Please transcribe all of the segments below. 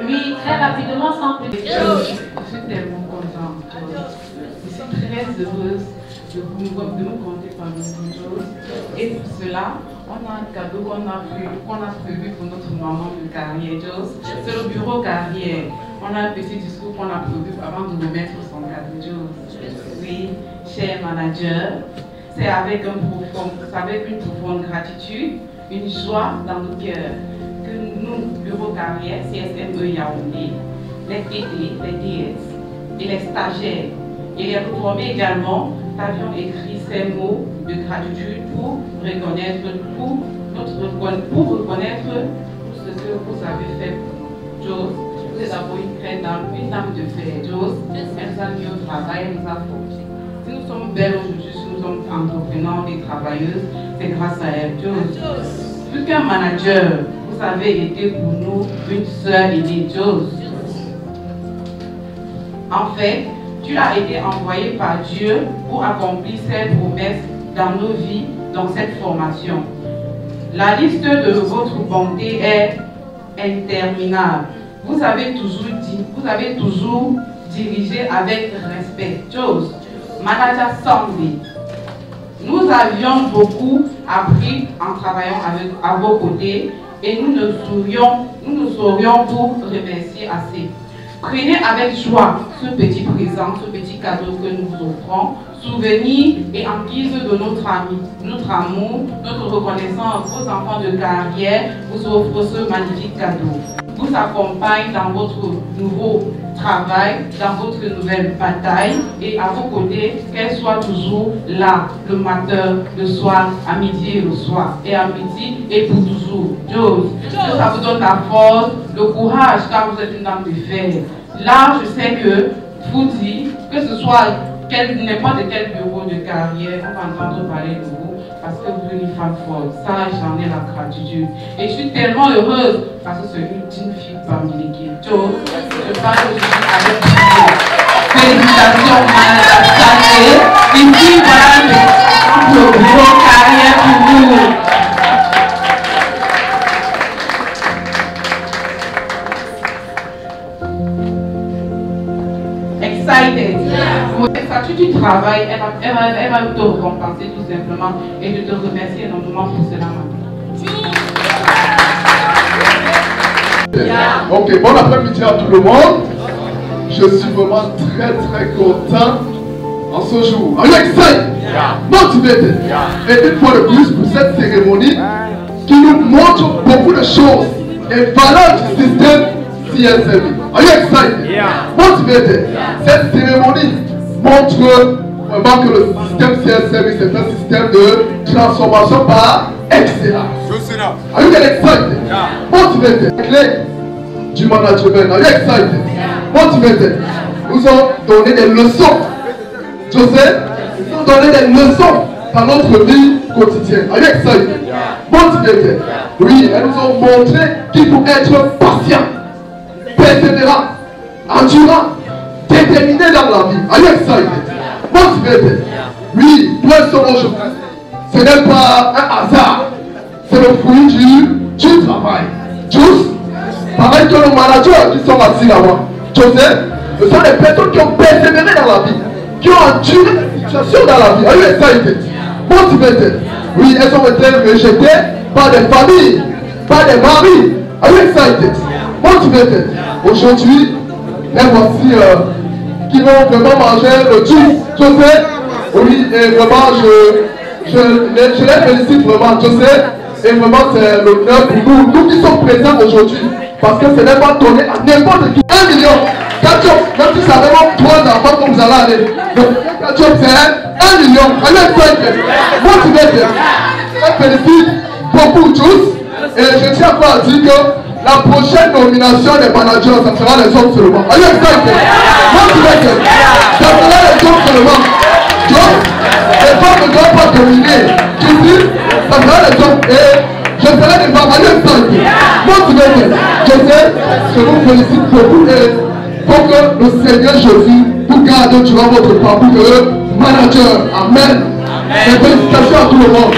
Oui, très rapidement, sans plus de Je suis tellement contente. Je suis très heureuse de me compter parmi vous. Et pour cela, on a un cadeau qu'on a prévu pour notre maman de carrière, Jos. C'est le bureau carrière. On a un petit discours qu'on a prévu avant de remettre son cadeau, Jos. Oui, cher manager, c'est avec une profonde gratitude, une joie dans nos cœurs que nous, bureau carrière, CSME Yaoundé, les TD, les DS et les stagiaires et les reformés également, avions écrit ces mots de gratitude pour reconnaître tout ce que vous avez fait pour nous. Jos, vous êtes d'abord une dame de fer. Jos, elle nous a mis au travail, elle nous a formé. Si nous sommes belles aujourd'hui, si nous sommes entrepreneurs et travailleuses, c'est grâce à elle. Jos, plus qu'un manager, vous avez été pour nous une sœur aînée. Jos. En fait, tu as été envoyé par Dieu pour accomplir cette promesse dans nos vies, dans cette formation. La liste de votre bonté est interminable. Vous avez toujours dirigé avec respect. Jos, manager Sandy, nous avions beaucoup appris en travaillant à vos côtés et nous ne saurions vous remercier assez. Prenez avec joie ce petit présent, ce petit cadeau que nous vous offrons, souvenir et en guise de notre amour, notre reconnaissance. Vos enfants de carrière vous offrent ce magnifique cadeau. Vous accompagne dans votre nouveau travail, dans votre nouvelle bataille et à vos côtés, qu'elle soit toujours là, le matin, le soir, à midi et le soir, et à midi et pour toujours. Jos, que ça vous donne la force, le courage, car vous êtes une dame de fer. Là, je sais que vous dites, que ce soit n'importe quel bureau de carrière, on va entendre parler de vous, parce que vous êtes une femme forte. Ça, j'en ai la gratitude. Et je suis tellement heureuse, parce que c'est une fille parmi l'équipe. Jos, je parle aujourd'hui avec vous. Félicitations, madame. Et puis, voilà le bureau carrière pour vous. Excited. Pour le statut du travail, elle va te récompenser tout simplement et je te remercie énormément pour cela. Ok, bon après-midi à tout le monde. Je suis vraiment très content en ce jour. Are you excited? Motivated? Et une fois de plus pour cette cérémonie qui nous montre beaucoup de choses et valeurs du système CSME. Are you excited? Motivated? Cette cérémonie montre vraiment que le système CSME c'est un système de transformation par excellence. Are you excited? Motivated? Clé du management. Are you excited? Motivated? Nous ont donné des leçons. Joseph, nous ont donné des leçons dans notre vie quotidienne. Are you excited? Motivated? Oui, elles nous ont montré qu'il faut être patient, persévérant, endurant, déterminé dans la vie. Are you excited? Motivated? Oui, toi aujourd'hui, ce n'est pas un hasard, c'est le fruit du travail. Tous, pareil que nos managers qui sont assis là-bas. Joseph, ce sont des personnes qui ont persévéré dans la vie, qui ont enduré des situations dans la vie. Are you excited? Motivated? Oui, elles ont été rejetées par des familles, par des maris. Are you excited? Motivated? Aujourd'hui, elles voici qui vont vraiment manger le tout. Joseph, oui, et vraiment, je les félicite vraiment, Joseph, et vraiment c'est l'honneur pour nous qui sommes présents aujourd'hui, parce que ce n'est pas donné à n'importe qui. 1 million, 4 jobs, même si ça vraiment 3 enfants comme vous allez aller. Donc 4 jobs, c'est 1 million. Allez, motivated. Je félicite beaucoup tous, et je tiens à dire que la prochaine nomination des managers, ça sera les hommes seulement. Allez, motivated. Ça sera les hommes seulement. Donc, les femmes ne doivent pas dominer. Tu dis, ça sera les hommes. Et je serai des femmes. Allez, motivated. Je sais, je vous félicite beaucoup. Et pour que le Seigneur Jésus vous garde durant votre parcours de manager. Amen. Et félicitations à tout le monde.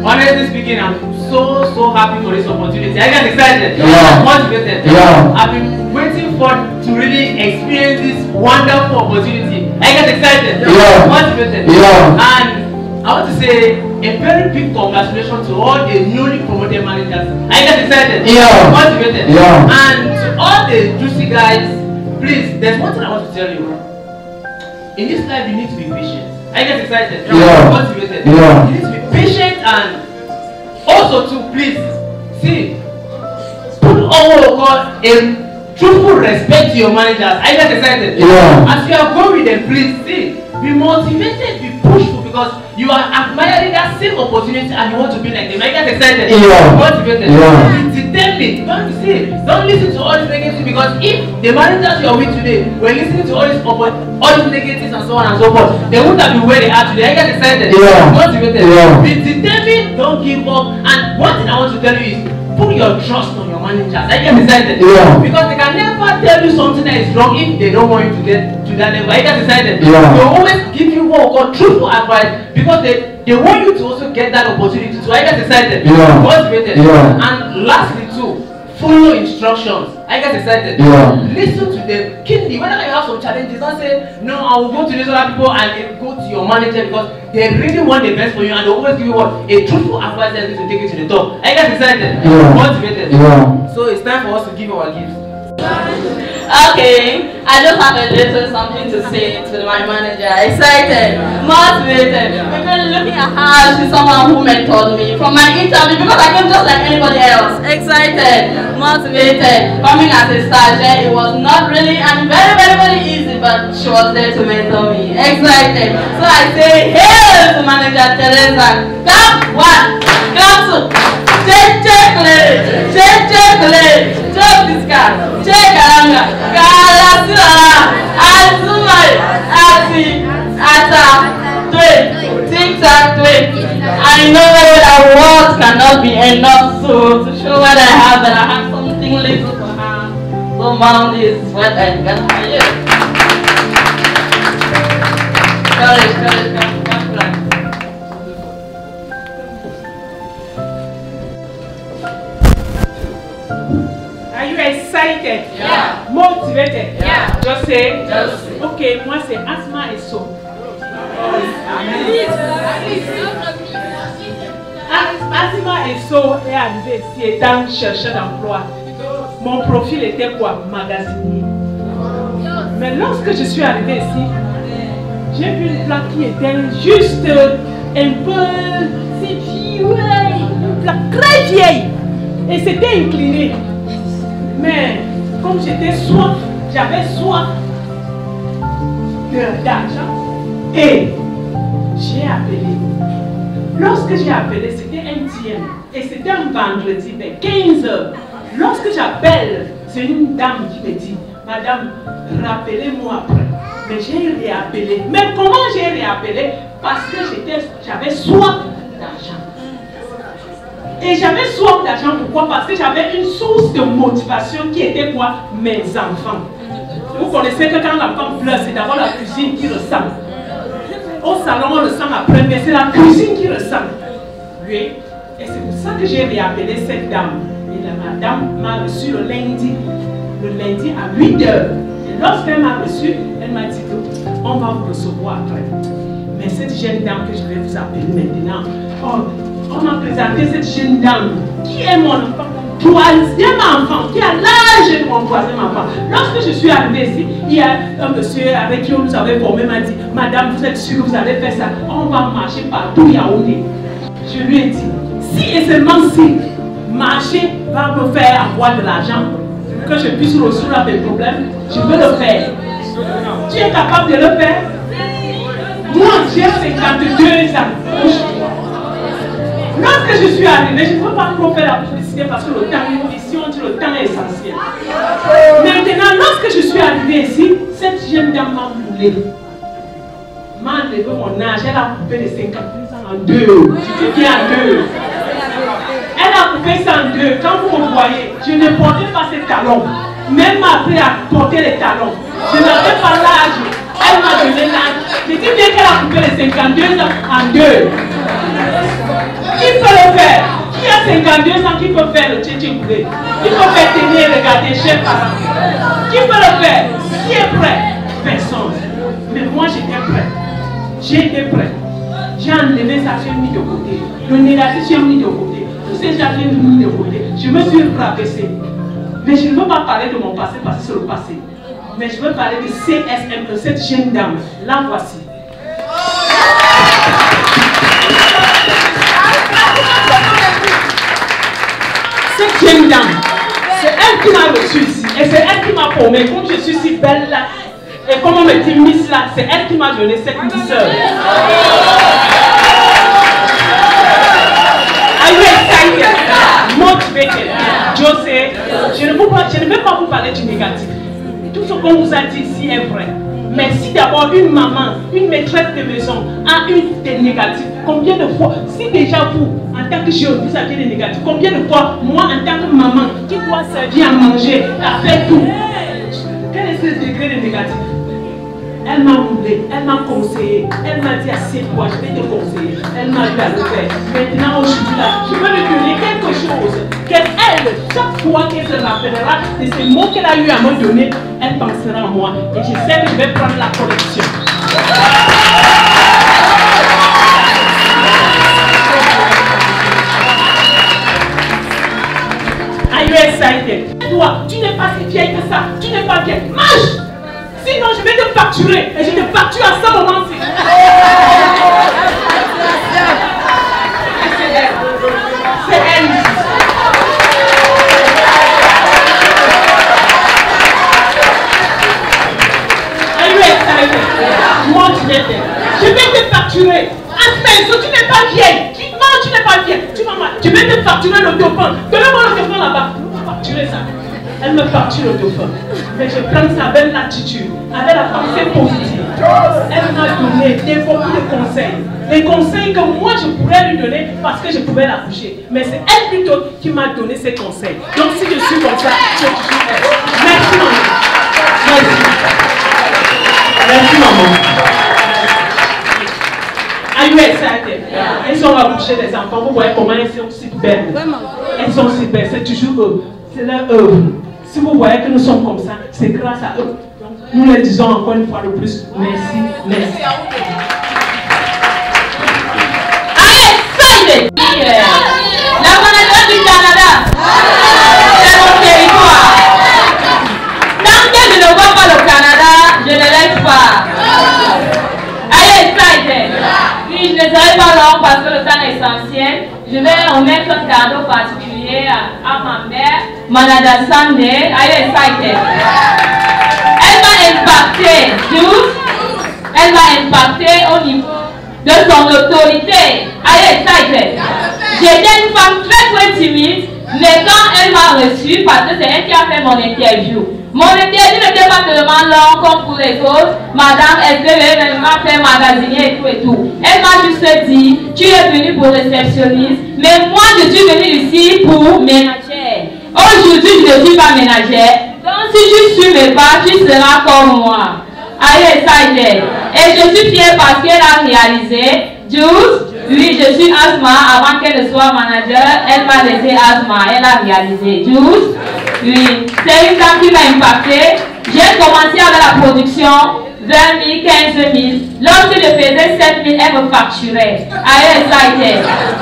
My name is speaking, I'm so happy for this opportunity. I get excited. Yeah. Motivated. Yeah. I've been waiting to really experience this wonderful opportunity. I get excited. Yeah. Motivated. Yeah. And I want to say a very big congratulations to all the newly promoted managers. I get excited. Yeah. Motivated. Yeah. And to all the juicy guys, please, there's one thing I want to tell you. In this life, you need to be patient. I get excited. Yeah. Motivated. Yeah. You need to be patient and also to please see put a truthful respect to your managers. I get excited. Yeah. As you are going with them, please see, be motivated, be pushful because you are admiring that same opportunity and you want to be like them. I get excited. Yeah. Motivated. Yeah. Be determined. Don't listen to all this negative because if the managers you are with today were listening to all these negatives and so on and so forth, they wouldn't have been where they are today. I get excited. Yeah. Motivated. Yeah. Be determined. Don't give up. And one thing I want to tell you is put your trust on your managers. I get excited. Yeah. Because they can never tell you something that is wrong if they don't want you to get to that level. I get excited. Yeah. They always give you what we call truthful advice because they want you to also get that opportunity. So I get excited. Yeah. Motivated. Yeah. And lastly too, follow instructions. I get excited. Yeah. Listen to them keenly. Whenever you have some challenges, don't say, no, I will go to these other people and then go to your manager because they really want the best for you and they always give you what? A truthful advice that is to take you to the top. I get excited. Yeah. Motivated. Yeah. So it's time for us to give our gifts. Okay, I just have a little something to say to my manager. Excited, motivated. We've been looking at her. She's someone who mentored me from my interview because I came just like anybody else. Excited, motivated. Coming as a stagiaire, it was not really and very easy, but she was there to mentor me. Excited. So I say, hail to Manager Teresa. Clap one, clap two. Check, Discard, check Aranga, Galasura, Azumai, Ati, Ata, Tweet, Tic Tac, Tweet. I know that words cannot be enough to show what I have, but I have something little for her. So, Mom, this is what I got for you. Courage. Are you excited? Yeah. Motivated? Yeah. Just say. Just say. Ok, moi c'est Asma et So. Asma et So est arrivé ici étant chercheur d'emploi. Mon profil était quoi? Magasinier. Mais lorsque je suis arrivé ici, j'ai vu une plaque qui était juste un peu si vieille, une plaque très vieille. Et c'était incliné. Mais comme j'étais soif, j'avais soif d'argent et j'ai appelé. Lorsque j'ai appelé, c'était un TM et c'était un vendredi vers 15 h. Lorsque j'appelle, c'est une dame qui me dit, Madame, rappelez-moi après. Mais j'ai réappelé. Mais comment j'ai réappelé? Parce que j'avais soif d'argent. Et j'avais soif d'argent, pourquoi? Parce que j'avais une source de motivation qui était quoi? Mes enfants. Vous connaissez que quand l'enfant pleure, c'est d'abord la cuisine qui ressent. Au salon, on le sent après, mais c'est la cuisine qui ressent. Oui. Et c'est pour ça que j'ai réappelé cette dame. Et la dame m'a reçu le lundi à 8 h. Et lorsqu'elle m'a reçu, elle m'a dit qu'on va vous recevoir après. Mais cette jeune dame que je vais vous appeler maintenant, on m'a présenté cette jeune dame qui est mon enfant, troisième enfant, qui a l'âge de mon troisième enfant. Lorsque je suis arrivée ici, il y a un monsieur avec qui on nous avait formé m'a dit, Madame, vous êtes sûre que vous allez faire ça? On va marcher partout Yaoundé. Je lui ai dit, si et seulement si marcher va me faire avoir de l'argent, que je puisse résoudre mes problèmes, je veux le faire. Tu es capable de le faire? Moi, j'ai 52 ans. Lorsque je suis arrivée, je ne peux pas trop faire la publicité parce que le temps, ici on dit le temps est essentiel. Maintenant, lorsque je suis arrivée ici, cette jeune dame m'a brûlé. M'a enlevé mon âge, elle a coupé les 52 ans en deux. Je dis bien en deux. Elle a coupé ça en deux. Quand vous me voyez, je ne portais pas ces talons. Même m'a appris à porter les talons. Je n'avais pas l'âge. Elle m'a donné l'âge. Je dis bien qu'elle a coupé les 52 ans en deux. Il peut le faire. 52 ans qui peut faire le tchétché-bré, qui peut faire tenir et regarder chez parents. Qui peut le faire? Qui est prêt? Personne. Mais moi j'étais prêt. J'ai été prêt. J'ai enlevé ça, j'ai mis de côté. Le négatif, j'ai mis de côté. Tout ces gens, j'ai mis de côté. Je me suis rabaissé. Mais je ne veux pas parler de mon passé parce que c'est le passé. Mais je veux parler de CSM, cette jeune dame. La voici. Cette jeune dame, c'est elle qui m'a reçue ici. Et c'est elle qui m'a formée. Comme je suis si belle là, et comme on me dit Miss là, c'est elle qui m'a donné cette misseur. Are you excited? Motivated? José, je ne vais pas vous parler du négatif. Tout ce qu'on vous a dit ici est vrai. Mais si d'abord une maman, une maîtresse de maison a une des négatifs, combien de fois, si déjà vous, en tant que jeune, vous avez des négatifs, combien de fois, moi en tant que maman, qui doit servir à manger, à faire tout, quel est ce degré de négatif? Elle m'a roulé, elle m'a conseillé, elle m'a dit assieds-toi, je vais te conseiller. Elle m'a dit à le faire. Maintenant, aujourd'hui, là, je veux lui donner quelque chose qu'elle, chaque fois qu'elle se rappellera de ces mots qu'elle a eu à me donner, elle pensera à moi. Et je sais que je vais prendre la correction. Are you excited? Toi, tu n'es pas si vieille que ça, tu n'es pas vieille. Marche! Sinon, je vais te facturer et je te facture à ce moment-ci. C'est elle. Are you excited? Moi, je vais te facturer. Attends, tu n'es pas vieille. Non, tu n'es pas vieille. Tu vais te facturer le dauphin. Donnez-moi le dauphin là-bas. Tu vas facturer ça. Elle me facture le dauphin. Mais je prends ça avec l'attitude, avec la pensée positive. Elle m'a donné beaucoup de conseils. Des conseils que moi je pourrais lui donner parce que je pouvais la coucher. Mais c'est elle plutôt qui m'a donné ces conseils. Donc si je suis comme ça, je suis elle. Merci maman. Merci. Merci maman. Are you excited? Elles sont à coucher des enfants. Vous voyez comment elles sont si belles. Elles sont si belles. C'est toujours eux. C'est leur œuvre. Si vous voyez que nous sommes comme ça, c'est grâce à eux. Donc, nous les disons encore une fois de plus, merci, merci. Allez, la manager du Canada, c'est mon territoire. Tant que je ne vois pas le Canada, je ne laisse pas. Allez, excited. Puis je ne serai pas long parce que le temps est essentiel. Je vais remettre un cadeau particulier à ma mère, Manada Sunday. Allez, excited. Elle m'a impacté, elle m'a impacté au niveau de son autorité. Allez, excited. J'étais une femme très timide, mais quand elle m'a reçue, parce que c'est elle qui a fait mon interview. Mon interview n'était pas tellement long comme pour les autres. Madame, est-ce que m'a fait magasinier et tout. Elle m'a juste dit, tu es venue pour réceptionniste, mais moi je suis venue ici pour ménagère. Aujourd'hui, je ne suis pas ménagère. Donc si je suis mes pas, tu seras comme moi. Allez, ça y est. Et je suis fière parce qu'elle a réalisé. Jules, oui, je suis Asma. Avant qu'elle ne soit manager, elle m'a laissé Asma. Elle a réalisé. Jules, oui, c'est une dame qui m'a impacté. J'ai commencé avec la production 20 000, 15 000. Lorsque je faisais 7 000, elle me facturait. Allez, ça y est.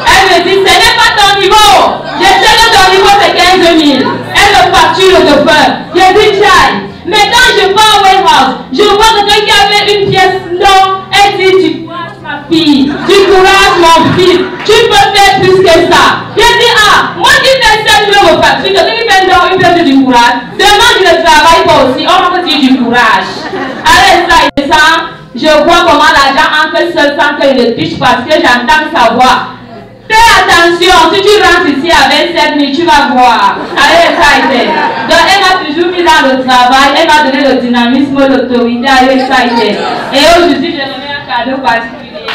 Elle me dit, ce n'est pas ton niveau. Je sais que ton niveau c'est 15 000. Elle me facture le dauphin. Je dis, tiens. Maintenant, je pars au warehouse. Je vois quelqu'un qui avait une pièce longue. Elle dit, du courage, ma fille. Du courage, mon fils. Tu peux faire plus que ça. Je dis, ah, moi qui fais ça, je veux me facturer. Quelqu'un qui fait donc une pièce du courage. Demain, je ne travaille pas aussi. On va me dire du courage. Allez, ça et ça. Je vois comment l'argent entre seul sans que je le touche parce que j'entends sa voix. Fais attention, si tu rentres ici avec 7 000, tu vas voir. Allez, ça y est. Donc, elle m'a toujours mis dans le travail, elle m'a donné le dynamisme, l'autorité. Allez, ça y est. Et aujourd'hui, je remets un cadeau particulier.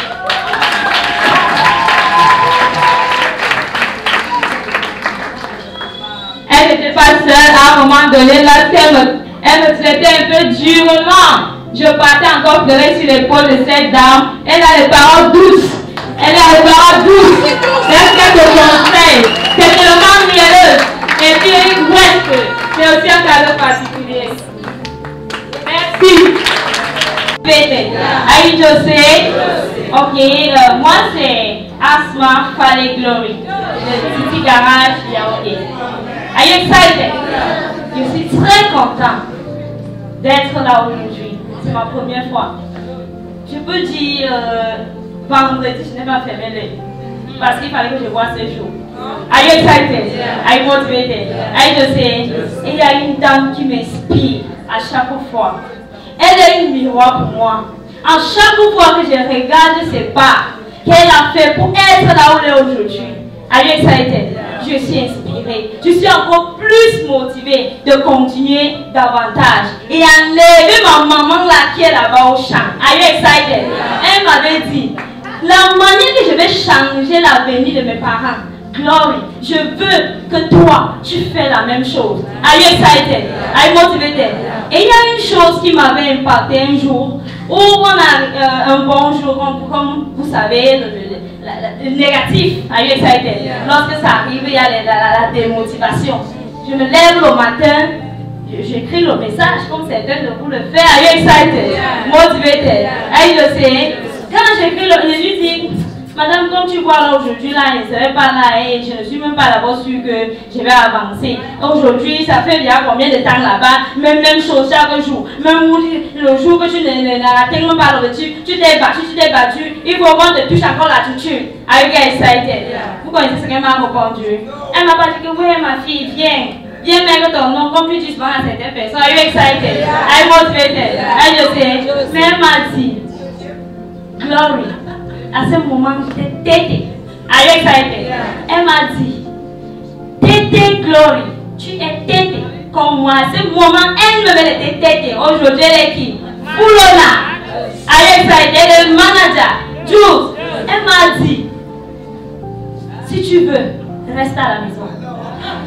Elle n'était pas seule à un moment donné, lorsqu'elle me traitait un peu durement. Je partais encore pleurer sur l'épaule de cette dame. Elle a les paroles douces. Elle a les paroles douces. Est-ce qu'elle te conseille? C'est tellement mielleux. Et puis, ouais, c'est aussi un cadeau particulier. Merci. Aïe José. Ok, moi c'est Asma Fale Glory. Le petit garage Yaoundé. Are you excited? Je suis très content d'être là aujourd'hui. C'est ma première fois. Je peux dire vendredi, je n'ai pas fermé l'œil. Parce qu'il fallait que je voie ce jour. Are you excited? Are you motivated? Aïe José. Il y a une dame qui m'inspire à chaque fois. Elle est un miroir pour moi. À chaque fois que je regarde ses pas qu'elle a fait pour être là où elle est aujourd'hui. Are you excited? Je suis inspirée. Je suis encore plus motivée de continuer davantage et enlever ma maman là qui est là-bas au champ. Are you excited? Elle m'avait dit, la manière que je vais changer l'avenir de mes parents, Glory, je veux que toi, tu fais la même chose. Are you excited? Are you motivated? Et il y a une chose qui m'avait impacté un jour, où on a un bon jour, comme vous savez, le négatif. Are you excited? Lorsque ça arrive, il y a la démotivation. Je me lève le matin, j'écris le message comme certains de vous le font. Are you excited? Motivated? Are you saying? Quand j'écris, je lui dis, madame, comme tu vois là aujourd'hui, là, je ne serai pas là et je ne suis même pas d'abord sûre que je vais avancer. Aujourd'hui, ça fait déjà combien de temps là-bas, même chose chaque jour. Même le jour que tu n'atteins même pas l'objectif, tu t'es battu, il faut qu'on te touche encore l'attitude. Are you guys excited? Vous connaissez ce qu'elle m'a répondu? Elle m'a pas dit que oui, ma fille, viens mettre ton nom comme tu dis souvent à certaines personnes. Are you excited? Are you motivated? Are you saying? Mais elle m'a dit, Glory. À ce moment, j'étais tété. Are you excited? Elle m'a dit, tété Glory, tu es tété comme moi. À ce moment, elle me mettait tété. Aujourd'hui, elle est qui? Boulona. Are you excited? Elle est le manager. Jules. Elle m'a dit, si tu veux, reste à la maison.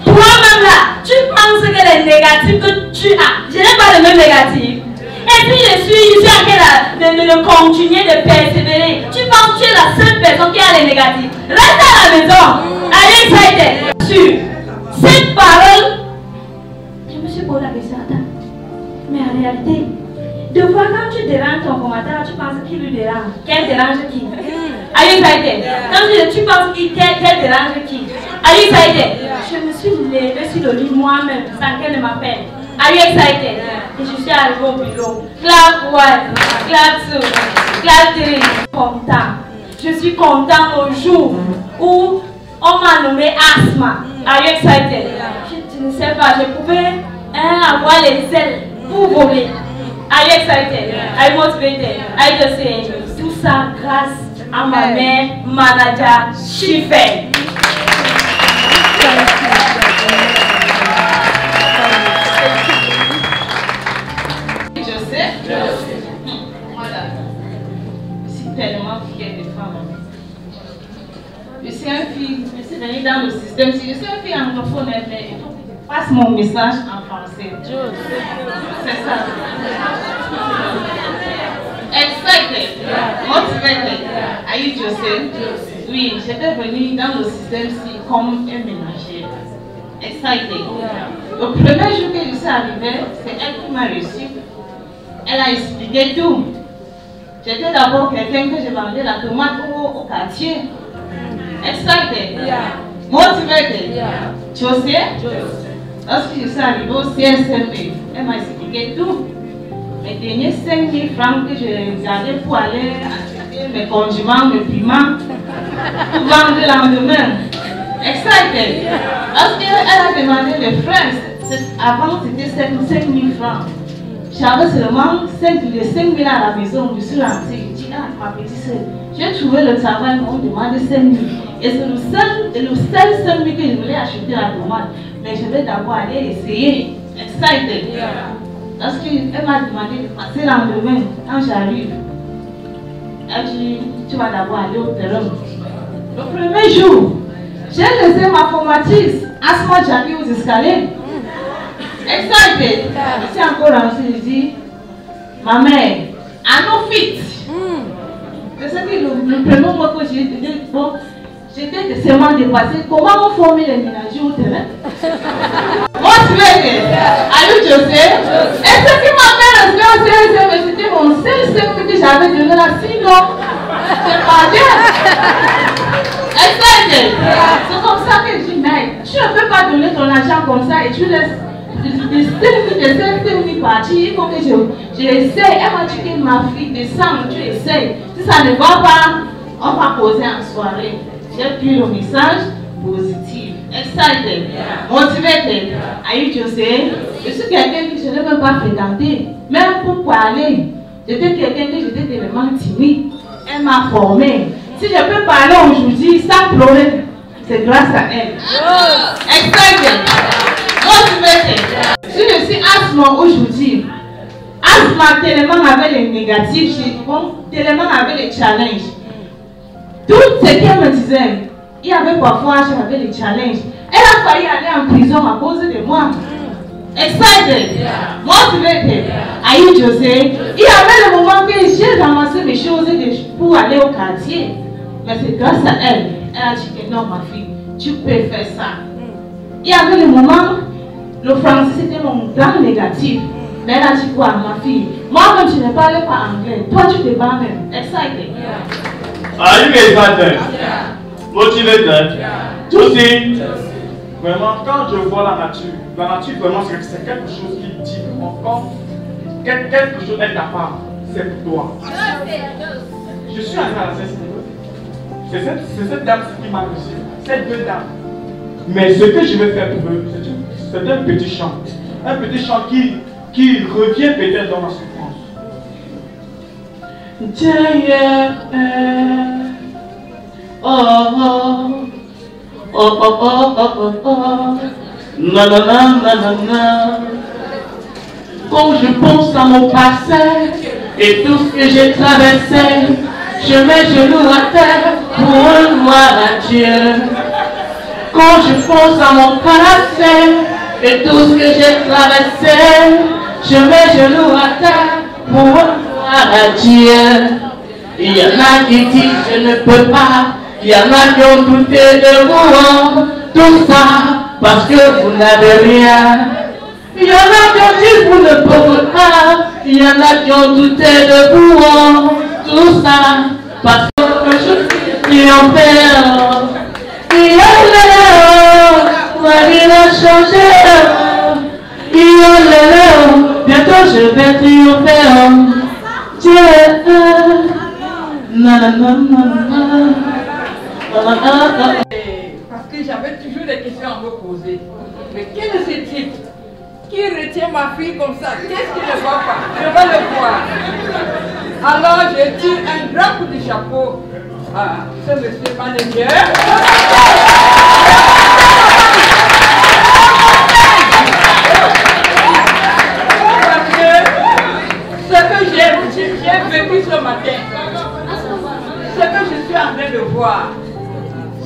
Toi-même là, tu penses que les négatifs que tu as, je n'ai pas les mêmes négatifs. Et puis je suis en train de continuer de persévérer. Tu penses que tu es la seule personne qui a les négatifs. Reste à la maison. Allez, ça a été. Sur cette parole, je me suis posé la question, attends. Mais en réalité, de fois quand tu déranges ton formateur, tu penses qu'il lui dérange. Qu'elle dérange qui? Allez, ça a été. Quand tu penses qu'elle dérange qui? Allez, ça a été. Je me suis levée sur le lit moi-même sans qu'elle ne m'appelle. Are you excited? Et je suis arrivée au bureau. Clap one, clap two, clap three. Content. Je suis content au jour où on m'a nommé Asma. Are you excited? Je ne sais pas, je pouvais avoir les ailes pour voler. Are you excited? Are you motivated? Are you just saying? Tout ça grâce à ma mère, manager, Chifé. Voilà. Je suis tellement fière des femmes. Je suis une fille, je suis venue dans le système. Si je suis une fille anglophone, mais il faut que je passe mon message en français. C'est ça. Excited, motivated. Are you Joseph? Oui, j'étais venue dans le système-ci comme un ménager. Excited. Le premier jour que je suis arrivée, c'est elle qui m'a reçu. Elle a expliqué tout. J'étais d'abord quelqu'un que je vendais la tomate au quartier. Excited. Motivated. José. Lorsque je suis arrivée au CSME, elle m'a expliqué tout. Mes derniers 5 000 francs que je gardais pour aller acheter mes condiments, mes piments, pour vendre le lendemain. Excited. Lorsqu'elle a demandé les frais, avant c'était 5 000 francs. J'avais seulement 5 000 à la maison. Je suis rentrée. Je dis, ma petite soeur, j'ai trouvé le travail, on demande 5 000. Et c'est le seul 5 000 que je voulais acheter la tomate. Mais je vais d'abord aller essayer. Excited. Lorsqu'elle m'a demandé de passer le lendemain, quand j'arrive, elle dit, tu vas d'abord aller au terrain. Le premier jour, j'ai laissé ma formatrice, Asma Jackie, aux escaliers. Excited. Je suis encore rentrée, je dis, ma mère, I no fit. C'est ce que le premier mot que j'ai dit, bon, je j'étais seulement dépassée. Comment on formait les ménagers au terrain? Motivé, allô José. Et ce qui m'a fait le CEC, c'était mon CEC que j'avais donné là, sinon, c'est pas bien. C'est comme ça que je dis, mais tu ne peux pas donner ton argent comme ça et tu laisses de partir. Il faut que j'essaie. Elle m'a dit que ma fille, descend, tu essayes. Si ça ne va pas, on va poser en soirée. J'ai pris le message positif. Excited. Motivated. Aïe, je sais. Je suis quelqu'un que je ne veux pas fréquenter. Même pour parler. J'étais quelqu'un que j'étais tellement timide. Elle m'a formé. Si je peux parler aujourd'hui sans pleurer, c'est grâce à elle. Excited. Motivated. Si je suis asthme aujourd'hui, asthme tellement avec les négatifs, tellement avec les challenges. Tout ce qu'elle me disait, il y avait parfois, j'avais les challenges. Elle a failli aller en prison à cause de moi. Excited. Motivated. Aïe, je sais. Il y avait le moment que j'ai ramassé mes choses pour aller au quartier. Mais c'est grâce à elle. Elle a dit que non, ma fille, tu peux faire ça. Il y avait le moment, le français c'était mon grand négatif. Mais elle a dit quoi, ma fille? Moi-même, je ne parlais pas anglais. Toi, tu te bats même. Excited. Are you excited? Motivated? Aussi, vraiment, quand je vois la nature vraiment, c'est quelque chose qui dit encore, quelque chose est ta part, c'est pour toi. Je suis arrivé à la CST. C'est cette dame qui m'a reçu, ces deux dames. Mais ce que je vais faire pour eux, c'est un petit chant. Un petit chant qui revient peut-être dans ma souffrance. Oh oh oh oh oh oh oh na na na na na na. Quand je pense à mon passé et tout ce que j'ai traversé, je mets genoux à terre pour gloire à Dieu. Quand je pense à mon passé et tout ce que j'ai traversé, je mets genoux à terre pour gloire à Dieu. Il y en a qui disent je ne peux pas. Il y en a qui ont douté de vous, tout ça parce que vous n'avez rien. Il y en a qui ont dit vous ne pouvez pas. Il y en a qui ont douté de vous, tout ça parce que je suis en paix. Il y a ma vie a changé. Il y a bientôt je vais triompher. Dieu, nanana. Parce que j'avais toujours des questions à me poser. Mais quel est ce type qui retient ma fille comme ça? Qu'est-ce qu'il ne voit pas? Je vais le voir. Alors je tire un grand coup de chapeau à ce monsieur manager. Parce que ce que j'ai vécu ce matin, ce que je suis en train de voir,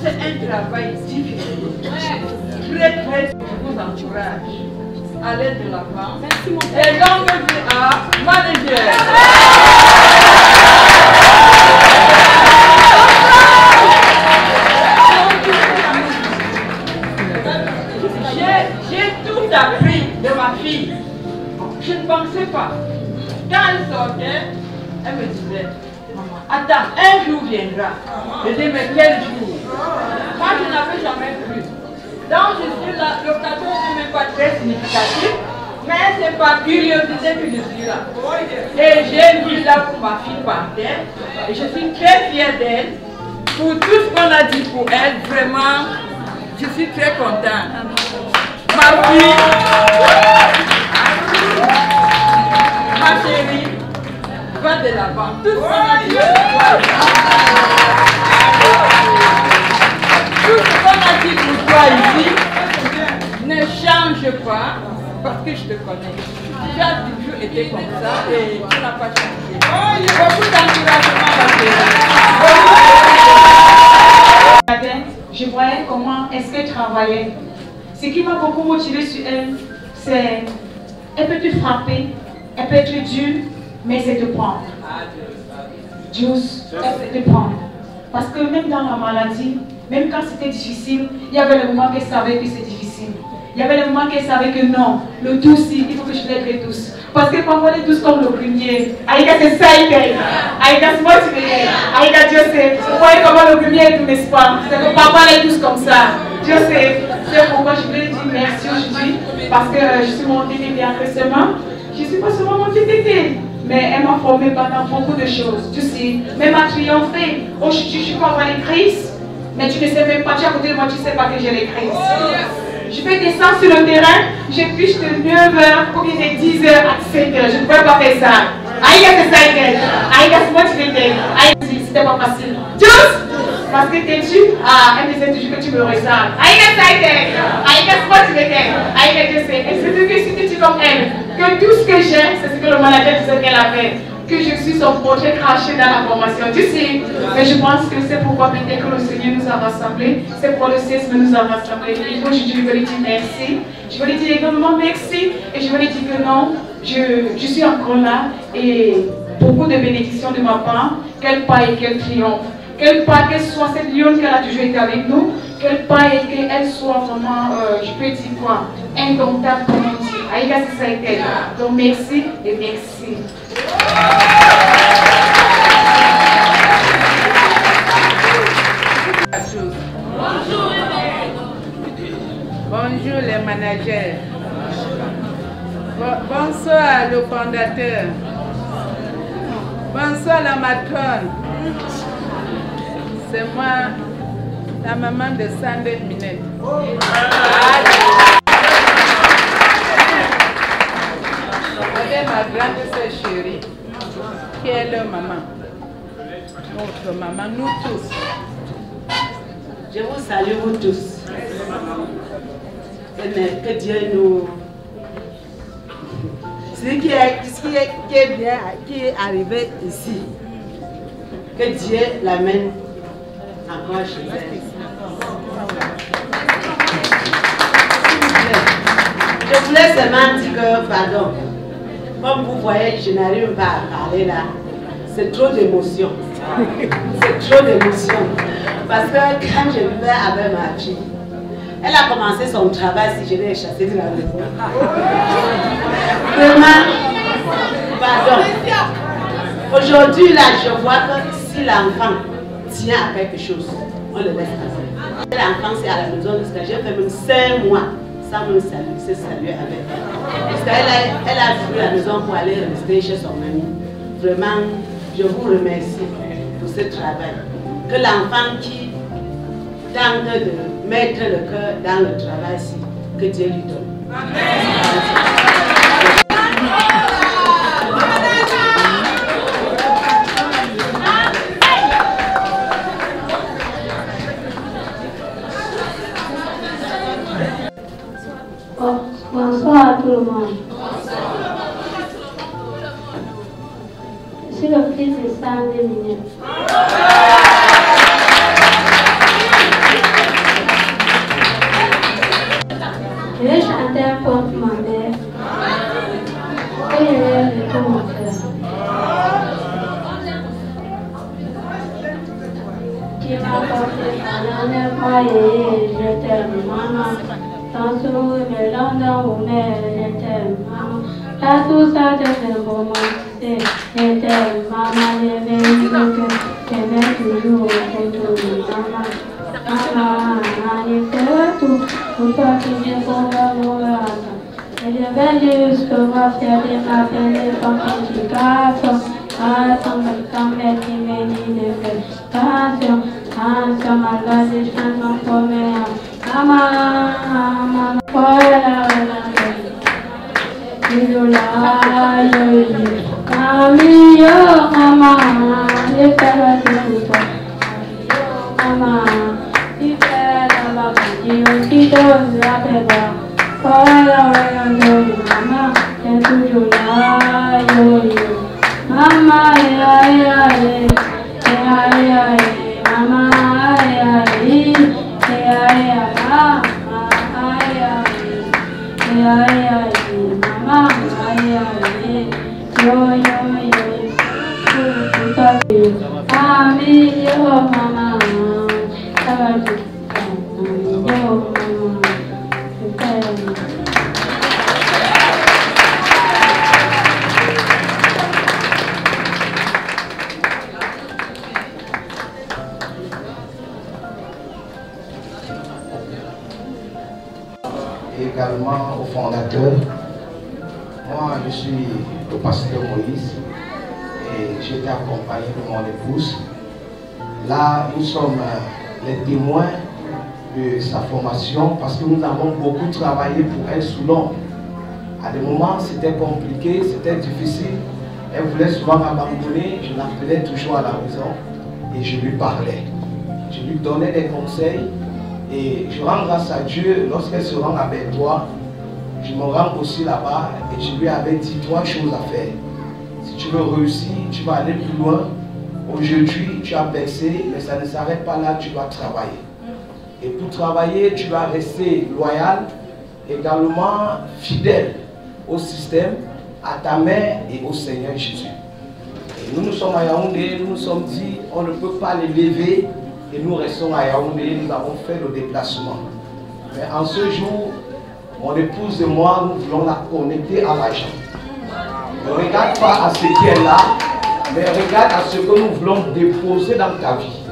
c'est un travail difficile. Très, je vous encourage à aller de l'avant. Et donc, je dis à manager. J'ai tout appris de ma fille. Je ne pensais pas. Quand elle sortait, elle me disait, maman, attends, un jour viendra. Je dis, mais quel jour? Moi, je n'avais jamais cru. Donc, je suis là, l'occasion n'est même pas très significative, mais c'est par curiosité que je suis là. Et j'ai mis là pour ma fille par terre, et je suis très fière d'elle, pour tout ce qu'on a dit pour elle, vraiment, je suis très contente. Ma fille, ma chérie, va de l'avant. Tout ce qu'on a dit pour toi ici ne change pas parce que je te connais. Tu as toujours été comme ça et tu n'as pas changé. Beaucoup d'encouragement. Je voyais comment est-ce qu'elle travaillait. Ce qui m'a beaucoup motivé sur elle, c'est elle peut te frapper, elle peut être dure, mais c'est te prendre. Douce, elle peut te prendre. Parce que même dans la maladie, Même quand c'était difficile, il y avait le moment qu'elle savait que c'est difficile. Il y avait le moment qu'elle savait que non, le douce, il faut que je l'aide douce. Parce que parfois elle est douce comme le plumier. Aïda, c'est ça, Aïda, c'est moi tu m'aides. Aïda, Dieu sait. Vous voyez comment le plumier est tout, n'est-ce pas? C'est que parfois elle est douce comme ça. Dieu sait. C'est pourquoi je voulais dire merci aujourd'hui. Parce que je suis montée tété en récemment. Je ne suis pas seulement montée tété, mais elle m'a formée pendant beaucoup de choses. Tu sais, même à triompher. Aujourd'hui, je peux avoir les crises, mais tu ne sais même pas, tu es à côté de moi, tu ne sais pas que j'ai les crises. Je peux descendre sur le terrain, je piche de 9h ou bien de 10h à 7h. Je ne peux pas faire ça. Aïe, c'est ça, Aïe, c'est moi tu l'étais. Aïe, c'était pas facile. Tous! Parce que t'es-tu? Ah, elle disait toujours que tu me ressembles. Aïe, c'est ça, Aïe, c'est moi tu l'étais. Aïe, je sais. Et c'est que si tu es comme elle, que tout ce que j'ai, c'est ce que le manager disait qu'elle a fait. Que je suis son portrait craché dans la formation. Tu sais, mais je pense que c'est pourquoi peut-être que le Seigneur nous a rassemblés. C'est pour le CESM nous a rassemblés. Et aujourd'hui, je veux lui dire merci. Je veux lui dire également merci. Et je veux lui dire que non, je suis encore là. Et beaucoup de bénédictions de ma part. Quel pas et quel triomphe. Quel pas qu'elle soit cette lionne qu'elle a toujours été avec nous. Quel pas et qu'elle soit vraiment, je peux dire quoi, indomptable comme on dit. Aïga, c'est ça été. Donc merci et merci. Bonjour les managers. Bonsoir le fondateur. Bonsoir la matrone. C'est moi, la maman de Sunday Minette. Avec ma grande sœur chérie, qui est leur maman. Notre maman, nous tous. Je vous salue vous tous. Que Dieu nous... Ce qui est bien, qui est arrivé ici, que Dieu l'amène encore chez elle. Je voulais seulement dire que, pardon, comme vous voyez, je n'arrive pas à parler là. C'est trop d'émotion. C'est trop d'émotion. Parce que quand je vivais avec ma fille, elle a commencé son travail si je l'ai chassée de la maison. Vraiment, pardon. Aujourd'hui, là, je vois que si l'enfant tient à quelque chose, on le laisse passer. L'enfant, c'est à la maison jusqu'à j'ai fait même 5 mois sans me saluer, se saluer avec elle. Parce qu'elle a fui la maison pour aller rester chez son ami. Vraiment, je vous remercie pour ce travail. Que l'enfant qui tente de mettre le cœur dans le travail, que Dieu lui donne. Amen. Bonsoir à tout le monde. Je suis le fils de Sunday Minette. Je vais chanter un peu pour ma mère. Et je vais avec tout mon cœur. Tu m'as porté pendant 9 mois et je t'aime, maman. Dans ce mélange où je t'aime, maman. Là, tout ça te fait pour moi. Je t'aime, maman. Je vais dire que je vais toujours autour de maman. Maman, je ferai tout pour toi qui viens pour mon attendre. Et je vais juste voir faire des appels comme un garçon. Quand elle qui me dit de faire attention, malgré des chansons comme maman, voilà, maman, je fais tout toi. Maman, tu fais la vacances, tu donnes la paix. Voilà, maman, t'es toujours là, yo. Maman, maman, Ça va bien. Également au fondateur. Moi, je suis le pasteur Moïse et j'ai été accompagné de mon épouse. Là, nous sommes les témoins de sa formation parce que nous avons beaucoup travaillé pour elle sous l'ombre. À des moments, c'était compliqué, c'était difficile. Elle voulait souvent m'abandonner, je l'appelais toujours à la maison et je lui parlais. Je lui donnais des conseils et je rends grâce à Dieu lorsqu'elle se rend avec toi. Je me rends aussi là-bas et je lui avais dit 3 choses à faire. Si tu veux réussir, tu vas aller plus loin. Aujourd'hui, tu as percé, mais ça ne s'arrête pas là, tu dois travailler. Et pour travailler, tu dois rester loyal, également fidèle au système, à ta mère et au Seigneur Jésus. Et nous sommes à Yaoundé, nous nous sommes dit, on ne peut pas les lever et nous restons à Yaoundé, nous avons fait le déplacement. Mais en ce jour, mon épouse et moi, nous voulons la connecter à l'argent. Ne regarde pas à ce qui est là, mais regarde à ce que nous voulons déposer dans ta vie.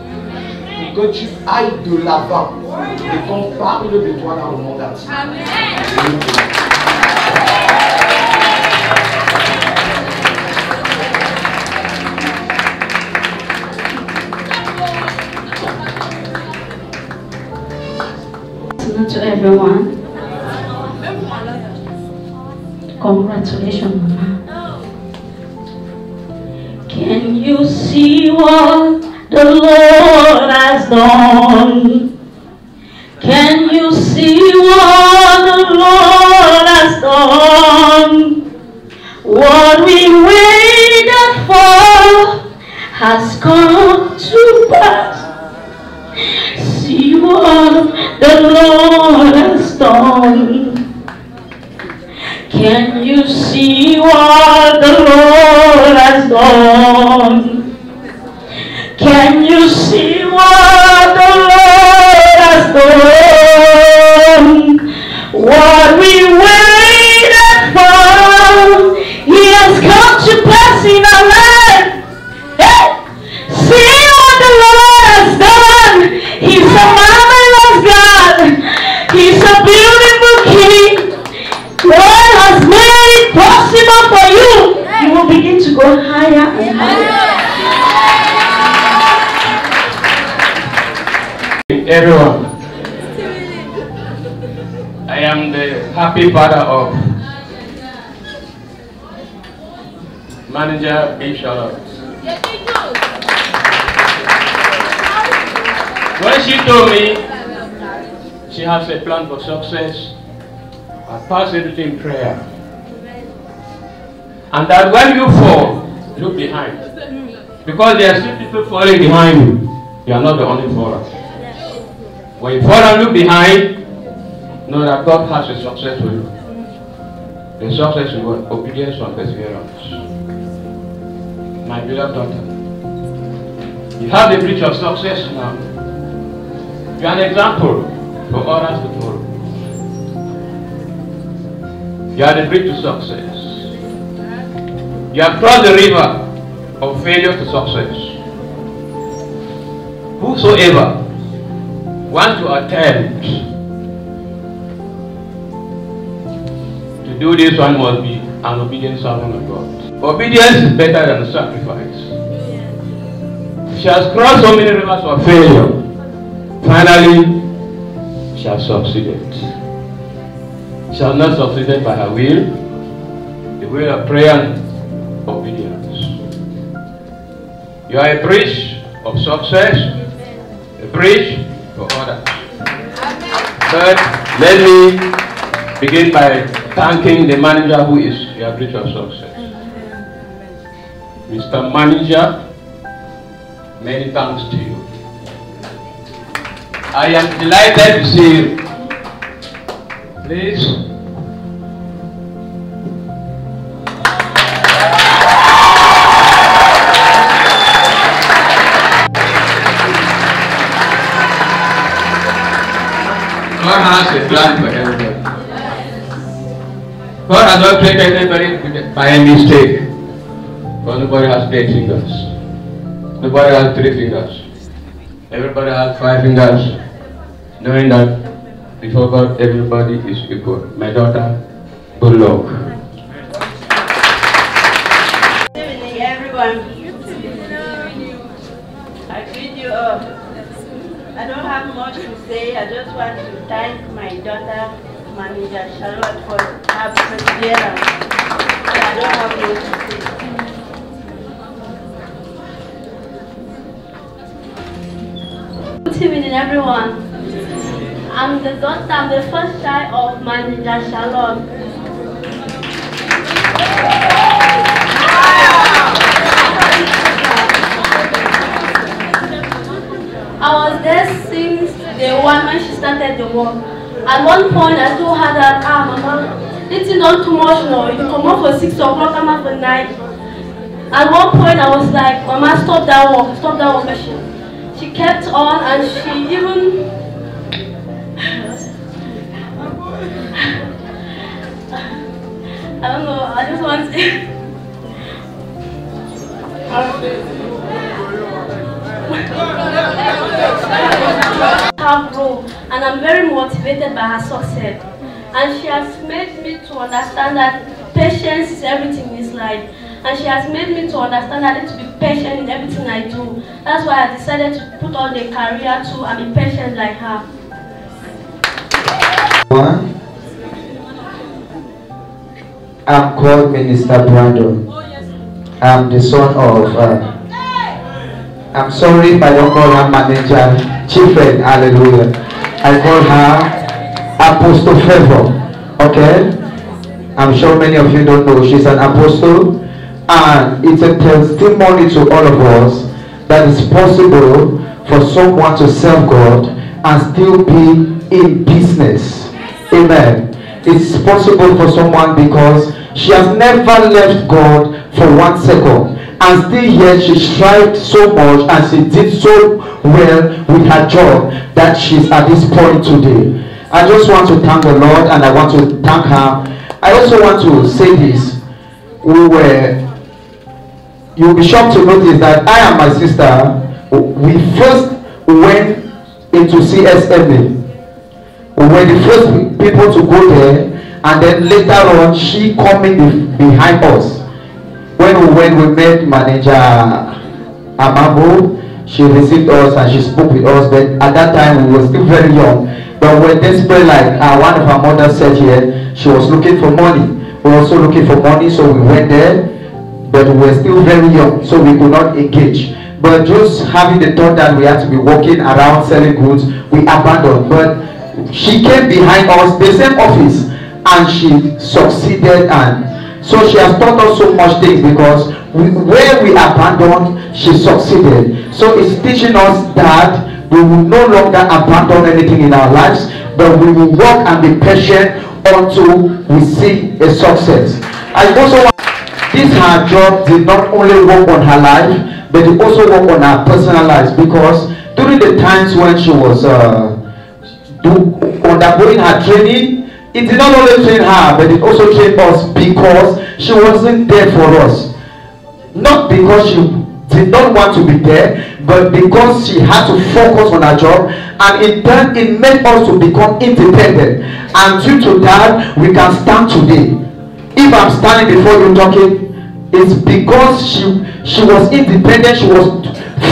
Pour que tu ailles de l'avant et qu'on parle de toi dans le monde entier. Amen. To everyone. Congratulations, Mama. Can you see what the Lord has done? Can you see what the Lord has done? What we waited for has come to pass. See what the Lord has done. Can you see what the Lord has done? Can you see what the Lord has done? What we waited for, He has come to pass in our life. Hey! See what the Lord has done. He's a marvelous God. He's a beautiful King. God has made it possible for you. You will begin to go higher and higher. Everyone, I am the happy father of Manager B. Charlotte. When she told me she has a plan for success, I passed it in prayer. And that when you fall, look behind. Because there are still people falling behind you. You are not the only faller. When you fall and look behind, know that God has a success for you. The success is what? Obedience and perseverance. My beloved daughter, you have the bridge of success now. You are an example for others to follow. You are the bridge to success. You have crossed the river of failure to success. Whosoever wants to attempt to do this, one must be an obedient servant of God. Obedience is better than sacrifice. She has crossed so many rivers of failure. Finally, she has succeeded. She has not succeeded by her will, the will of prayer and obedience. You are a bridge of success, a bridge for others. But let me begin by thanking the manager who is your bridge of success. Mr. Manager, many thanks to you. I am delighted to see you. Please. God has a plan for everybody. God has not created anybody by mistake. Because nobody has 8 fingers. Nobody has 3 fingers. Everybody has 5 fingers. Knowing that before God, everybody is equal. My daughter, good luck. Good evening, everyone. I greet you all. I don't have much to say. I just want to thank my daughter, Manager Charlotte, for her perseverance. I don't have much to say. Good evening, everyone. I'm the first child of Manager Charlotte. I was there since day one when she started the work. At one point, I told her that, Mama, it's not too much now. You come up for 6 o'clock, come up for 9. At one point, I was like, Mama, stop that work, but she kept on, and she even, I don't know, I just want to have role, and I'm very motivated by her success. And she has made me to understand that patience is everything in this life. And she has made me to understand that I need to be patient in everything I do. That's why I decided to put on the career too and be patient like her. I'm called Minister Brandon. I'm the son of, I'm sorry if I don't call her Manager, Chieftain, hallelujah. I call her Apostle Favor, okay? I'm sure many of you don't know, she's an apostle. And it's a testimony to all of us that it's possible for someone to serve God and still be in business. Amen. It's possible for someone because she has never left God for 1 second. And still yet she strived so much and she did so well with her job that she's at this point today. I just want to thank the Lord and I want to thank her. I also want to say this. You'll be shocked to notice that I and my sister, we first went into CSMA. We were the first people to go there, and then later on she coming behind us. When we met Manager Amabo, she received us and she spoke with us, but at that time we were still very young. But we were desperate, like one of our mothers said here, she was looking for money. We were also looking for money, so we went there. But we were still very young, so we could not engage. But just having the thought that we had to be walking around selling goods, we abandoned. But she came behind us, the same office, and she succeeded. And so she has taught us so much things because where we abandoned, she succeeded. So it's teaching us that we will no longer abandon anything in our lives, but we will work and be patient until we see a success. I also want this her job did not only work on her life, but it also worked on her personal life, because during the times when she was undergoing her training, it did not only train her, but it also trained us, because she wasn't there for us. Not because she did not want to be there, but because she had to focus on her job, and in turn it made us to become independent. And due to that, we can stand today. If I'm standing before you talking, it's because she was independent, she was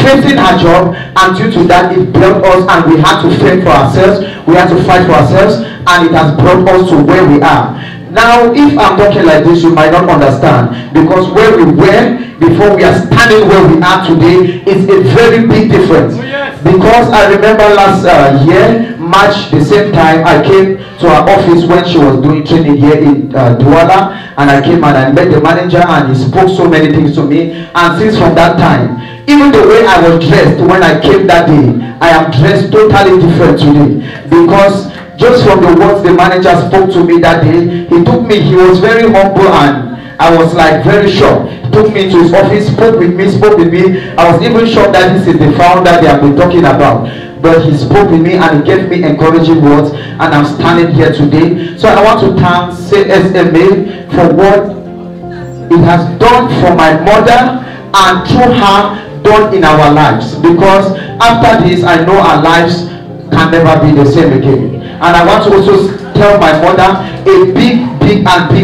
facing her job, and due to that it brought us, and we had to fight for ourselves, we had to fight for ourselves, and it has brought us to where we are. Now if I'm talking like this, you might not understand, because where we were before we are standing where we are today is a very big difference. Because I remember last year, March, the same time, I came to her office when she was doing training here in Douala, and I came and I met the manager, and he spoke so many things to me. And since from that time, even the way I was dressed when I came that day, I am dressed totally different today. Because just from the words the manager spoke to me that day, he took me, he was very humble, and I was like very shocked. took me to his office, spoke with me. I was even shocked that this is the founder they have been talking about. But he spoke with me and he gave me encouraging words, and I'm standing here today. So I want to thank CSMA for what it has done for my mother and through her done in our lives. Because after this, I know our lives can never be the same again. And I want to also tell my mother a big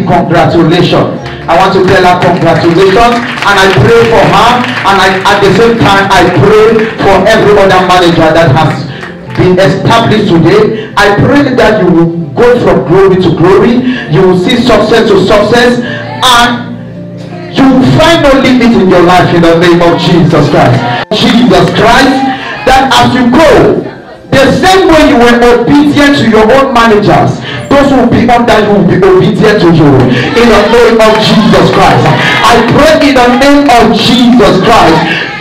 congratulations. I want to tell her congratulations, and I pray for her, and at the same time I pray for every other manager that has been established today. I pray that you will go from glory to glory, you will see success to success, and you will find no limit in your life in the name of Jesus Christ. Jesus Christ, that as you go, the same way you were obedient to your own managers, those who will be under you will be obedient to you in the name of Jesus Christ. I pray in the name of Jesus Christ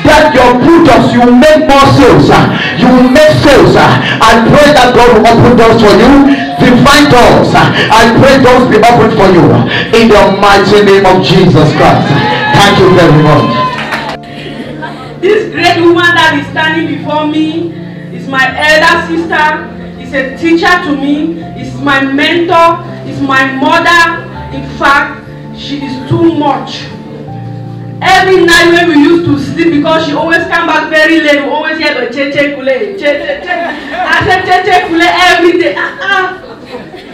that your products, you will make more sales, you will make sales. I pray that God will open doors for you, divine doors. I pray doors be opened for you in the mighty name of Jesus Christ. Thank you very much. This great woman that is standing before me is my elder sister, is a teacher to me, is my mentor, is my mother. In fact, she is too much. Every night when we used to sleep, because she always come back very late, we always hear the cheche kule. I said cheche kule every day.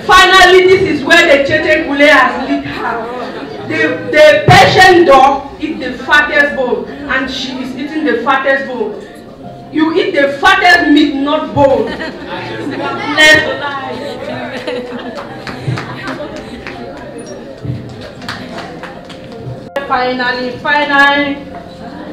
Finally, this is where the cheche kule has leaked her. The patient dog eats the fattest bone, and she is eating the fattest bone. You eat the fattest meat, not bone.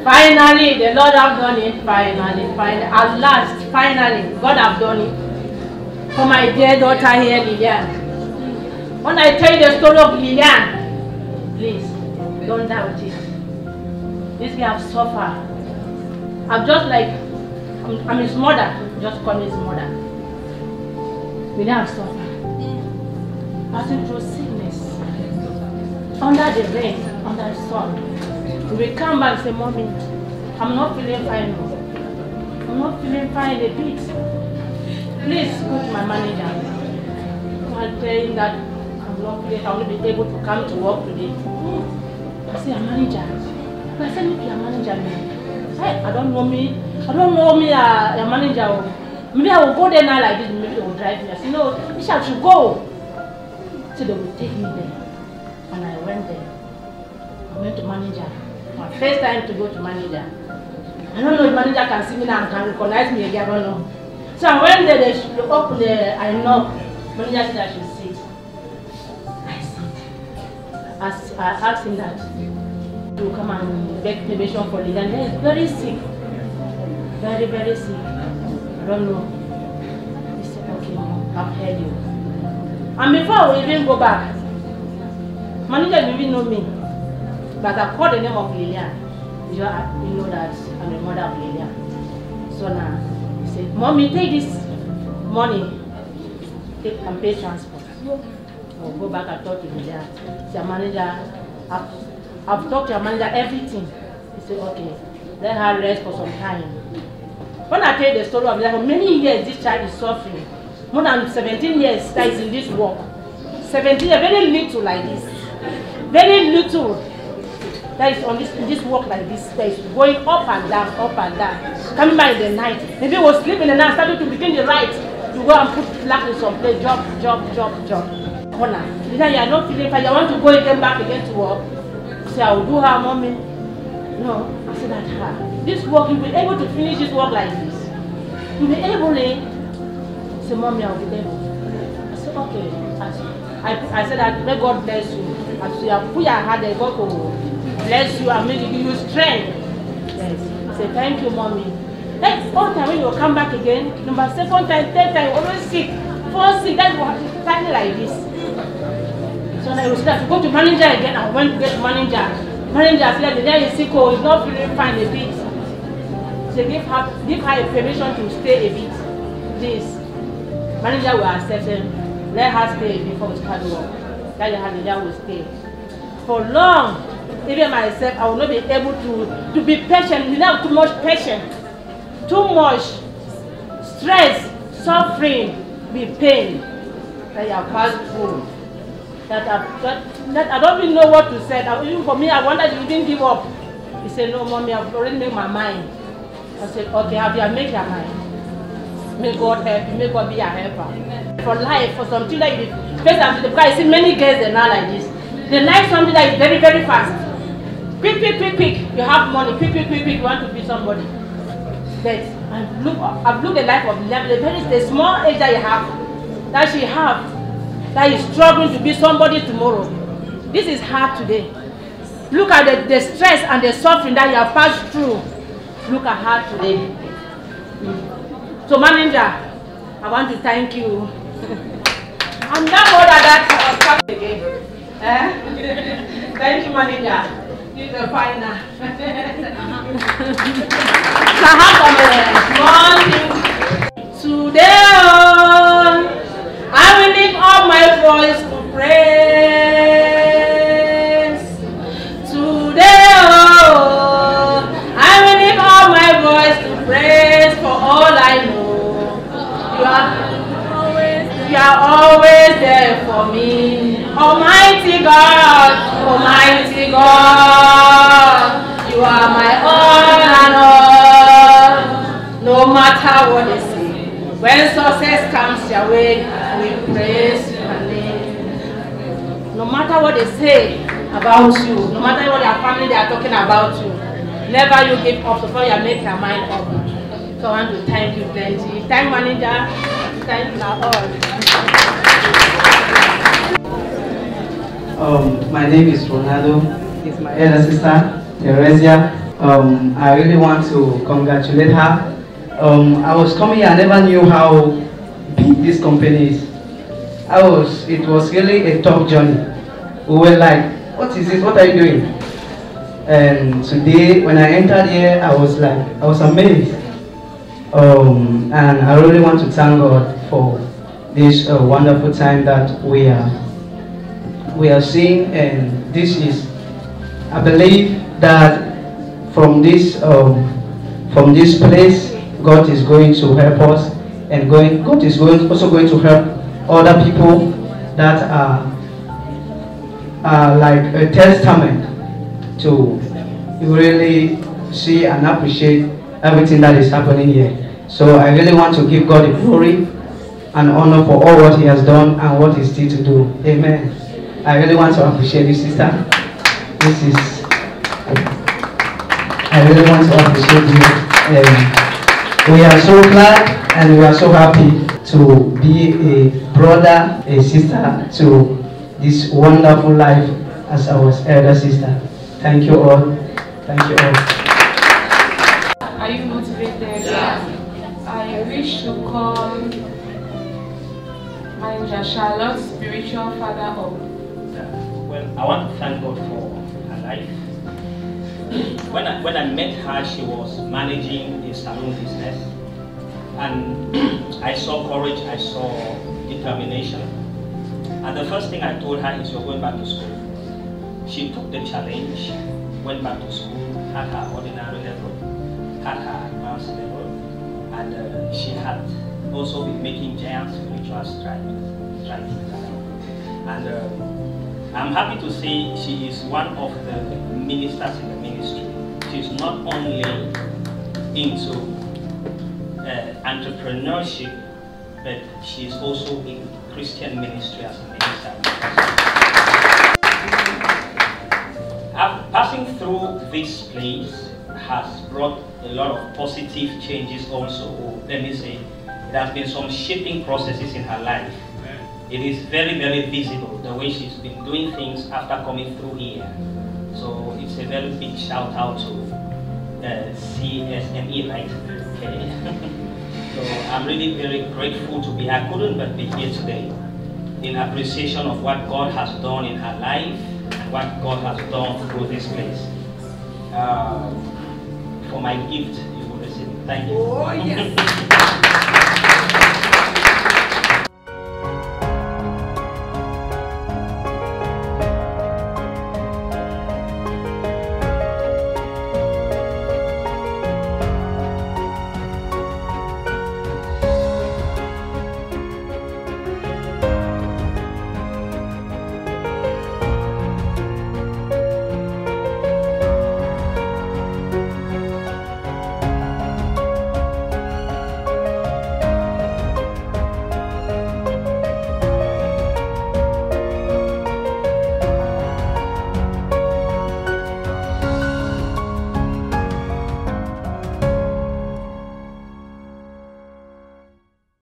Finally, the Lord have done it. Finally, at last, finally, God have done it. For my dear daughter here, Lillian. When I tell you the story of Lillian, please, don't doubt it. This girl have suffered. I'm just like, I'm his mother. Just call me his mother. Lillian have suffered. Passing through sickness. Under the rain, under the sun. We come back and say, Mommy, I'm not feeling fine. I'm not feeling fine a bit. Please go to my manager. I'm telling that I'm not feeling, I will not be able to come to work today. I say, a manager. I said, maybe a manager. I don't know me. I don't know me a manager. Maybe I will go there now like this. Maybe they will drive me. I said, no, I should go. So they will take me there. And I went there. I went to manager. My first time to go to manager. I don't know if manager can see me now and can recognize me again. I don't know. So I went there, they opened the, I knocked. Manager said I should sit. I sit. I asked him that to come and get permission for Lillian. He is very sick. Very, very sick. I don't know. He said, okay, Mom, I've heard you. And before we even go back, manager didn't even know me. But I called the name of Lillian. You know that I'm the mother of Lillian. So now, he said, Mommy, take this money, take and pay transport. I'll go back and talk to Lillian. Say, manager, I've talked to your manager everything. He said, okay, let her rest for some time. When I tell you the story of Lillian, many years this child is suffering. More than 17 years that is in this work. 17 years, very little like this. Very little. That is on this work like this space, going up and down, coming by in the night. Maybe we was sleeping in the night, started to begin the right to go and put flag in some place, job. Corner. You are not feeling fine, you want to go again back again to work. Say, I will do her, Mommy. No, I said that her. This work, you'll be able to finish this work like this. You'll be able to say, Mommy, I will be able. I said, okay. I said that, may God bless you. As you have put your heart there, God will bless you and make you give you strength. Yes. Say thank you, Mommy. Next time when you come back again, number second time, third time, always sick. First sick, that's what exactly like this. So now you see that you go to manager again. I went to get manager. Manager said the day is sick, oh, he's not feeling fine a bit. So give her a permission to stay a bit. Please. Manager will accept him. Let her stay before we start work. That the manager will stay. For long. even myself, I will not be able to be patient. You have too much patience, too much stress, suffering, with pain that you have passed through. That I don't even know what to say. Even for me, I wanted to even give up. He said, no, Mommy, I've already made my mind. I said, okay, have you made your mind? May God help you, may God be your helper. For life, for something like this, because I see many girls that are now like this. They like something that is very, very fast. Quick, quick, quick, quick. You have money, quick, quick, quick, quick, you want to be somebody. But I've looked at the life of the small age that you have, that she have, that is struggling to be somebody tomorrow. This is hard today. Look at the stress and the suffering that you have passed through. Look at her today. So manager, I want to thank you. I'm not more than that coming again. Thank you, manager. You're the final. So I have some small things. Today, I will lift up my voice to praise. Today, I will lift up my voice to praise for all I know. You are always there for me. Almighty God, Almighty God, you are my all and all. No matter what they say, when success comes your way, we praise your name. No matter what they say about you, no matter what your family they are talking about you, never you give up before you make your mind up. So I want to thank you plenty. Thank manager. Thank you all. My name is Ronaldo. It's my elder sister, Teresia. I really want to congratulate her. I was coming here, I never knew how big this company is. It was really a tough journey. We were like, what is this? What are you doing? And today, when I entered here, I was amazed. And I really want to thank God for this wonderful time that we are seeing, and this is, I believe that from this place, God is going to help us, and God is also going to help other people that are like a testament to really see and appreciate everything that is happening here. So I really want to give God the glory and honor for all what He has done and what He's still to do. Amen. I really want to appreciate you, sister. I really want to appreciate you. We are so glad and we are so happy to be a brother, a sister to this wonderful life as our elder sister. Thank you all. Thank you all. Are you motivated? Yeah. I wish to call Manager Charlotte, spiritual father of. Well, I want to thank God for her life. When I met her, she was managing a salon business, and I saw courage, I saw determination. And the first thing I told her is, you're going back to school. She took the challenge, went back to school, had her ordinary level, had her advanced level, and she had also been making giant spiritual strides. And I'm happy to say she is one of the ministers in the ministry. She's not only into entrepreneurship, but she's also in Christian ministry as a minister. Passing through this place has brought a lot of positive changes also. Let me say, there has been some shaping processes in her life. It is very, very visible the way she's been doing things after coming through here. So it's a very big shout out to CSME, right? Okay. So I'm really very grateful to be. I couldn't but be here today in appreciation of what God has done in her life and what God has done through this place. For my gift, you will receive it. Thank you. Oh, yes.